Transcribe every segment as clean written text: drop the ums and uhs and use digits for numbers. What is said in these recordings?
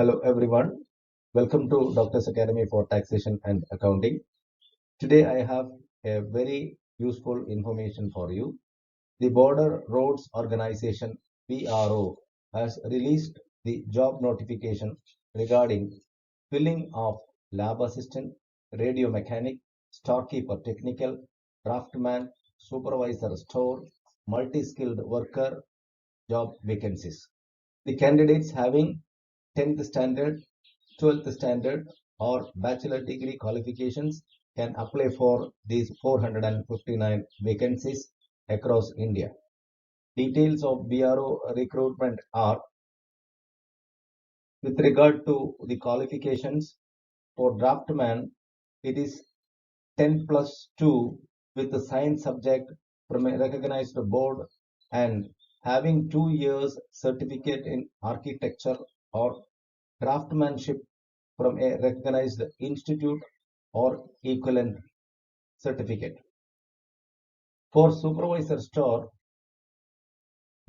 Hello everyone. Welcome to Doctor's Academy for Taxation and Accounting. Today I have a very useful information for you. The Border Roads Organization BRO has released the job notification regarding filling of lab assistant, radio mechanic, storekeeper technical, draftman, supervisor store, multi-skilled worker job vacancies. The candidates having 10th standard, 12th standard or bachelor degree qualifications can apply for these 459 vacancies across India. Details of BRO recruitment are: with regard to the qualifications, for draftman, it is 10 plus 2 with a science subject from a recognized board and having 2 years certificate in architecture or craftsmanship from a recognized institute or equivalent certificate. For supervisor store,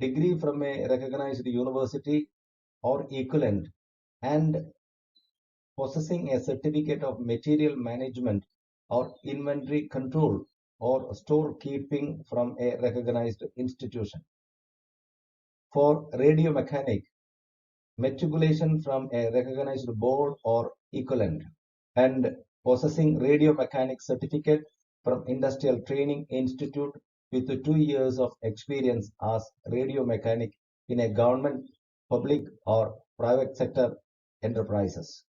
degree from a recognized university or equivalent and possessing a certificate of material management or inventory control or storekeeping from a recognized institution. For radio mechanic, matriculation from a recognized board or equivalent and possessing radio mechanic certificate from Industrial Training Institute with 2 years of experience as radio mechanic in a government, public or private sector enterprises.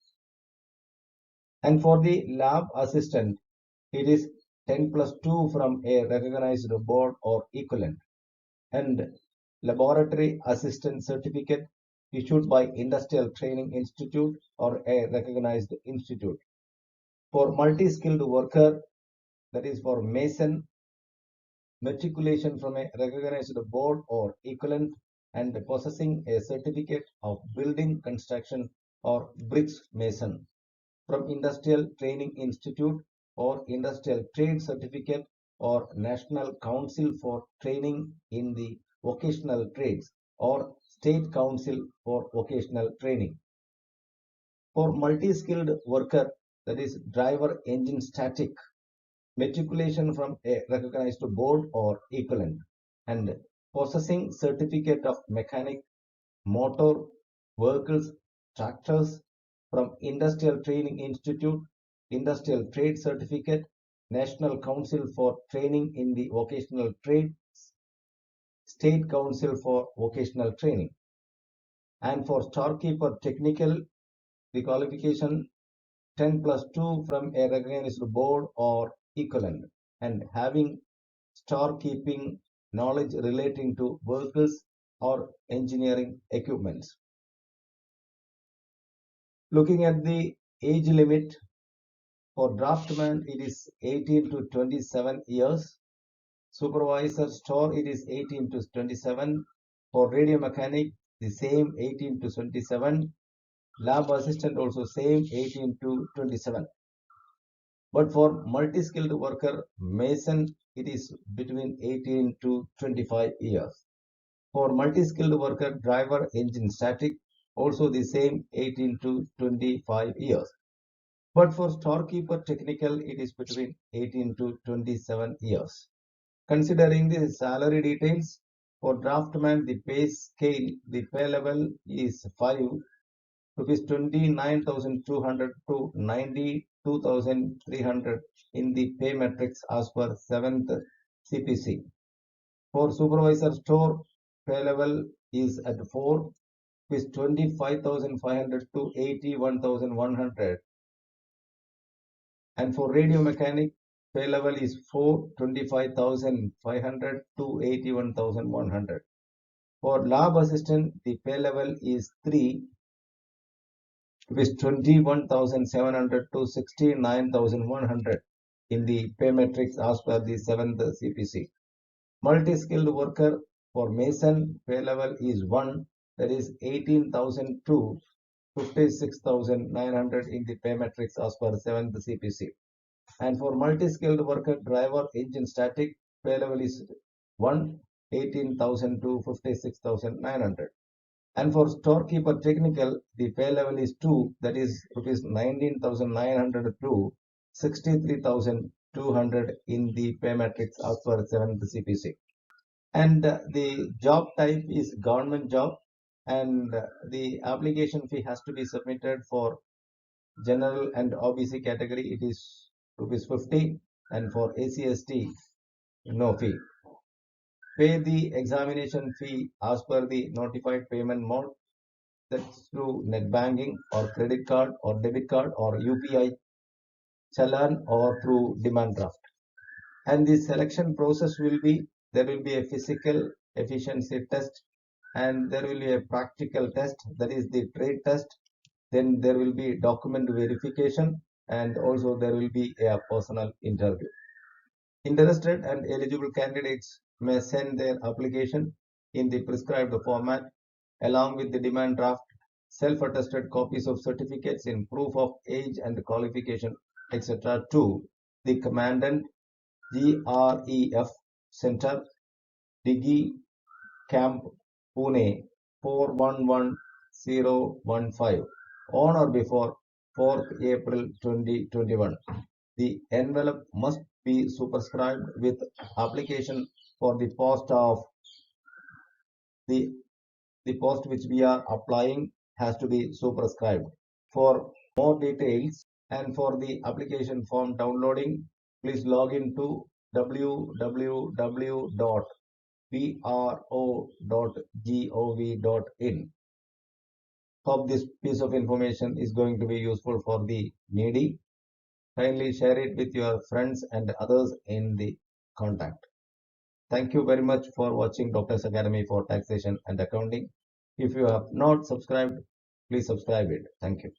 And for the lab assistant, it is 10 plus 2 from a recognized board or equivalent and laboratory assistant certificate issued by Industrial Training Institute or a recognized institute. For multi-skilled worker, that is for mason, matriculation from a recognized board or equivalent and possessing a certificate of building construction or bricks mason from Industrial Training Institute or Industrial Trade Certificate or National Council for Training in the Vocational Trades or State Council for Vocational Training. For multi-skilled worker, that is driver engine static, matriculation from a recognized board or equivalent and possessing certificate of mechanic, motor, vehicles, tractors from Industrial Training Institute, Industrial Trade Certificate, National Council for Training in the Vocational Trades, State Council for Vocational Training. And for storekeeper technical, the qualification 10 plus 2 from a recognized board or equivalent and having storekeeping knowledge relating to vehicles or engineering equipments. Looking at the age limit, for draftman it is 18 to 27 years, supervisor store it is 18 to 27, for radio mechanic the same 18 to 27, lab assistant also same 18 to 27. But for multi-skilled worker mason it is between 18 to 25 years. For multi-skilled worker driver engine static also the same 18 to 25 years. But for storekeeper technical it is between 18 to 27 years. Considering the salary details, for draftman the pay scale, the pay level is 5 rupees 29,200 to 92,300 in the pay matrix as per 7th CPC. For supervisor store, pay level is at 4 rupees 25,500 to 81,100. And for radio mechanic, pay level is 4 25,500 to 81,100. For lab assistant, the pay level is 3 with 21,700 to 69,100 in the pay matrix as per the 7th CPC. Multi-skilled worker for mason pay level is 1, that is 18,000 to 56,900 in the pay matrix as per 7th CPC. And for multi-skilled worker driver engine static pay level is 1, 18,000 to 56,900. And for storekeeper technical, the pay level is 2, that is rupees 19,900 to 63,200 in the pay matrix as per 7th CPC. And the job type is government job, and the application fee has to be submitted for general and OBC category. It is rupees 50, and for ACST no fee. Pay the examination fee as per the notified payment mode, that's through net banking or credit card or debit card or UPI challan or through demand draft. And the selection process will be, there will be a physical efficiency test, and there will be a practical test, that is the trade test. Then there will be document verification, and also there will be a personal interview. Interested and eligible candidates may send their application in the prescribed format along with the demand draft, self-attested copies of certificates in proof of age and qualification, etc. to the Commandant GREF Center, Digi Camp, Pune 411015 on or before 4th April 2021. The envelope must be superscribed with application for the post of the post which we are applying has to be superscribed. For more details and for the application form downloading, please log into www.pro.gov.in. Hope this piece of information is going to be useful for the needy. Kindly share it with your friends and others in the contact. Thank you very much for watching Doctors Academy for Taxation and Accounting. If you have not subscribed, please subscribe it. Thank you.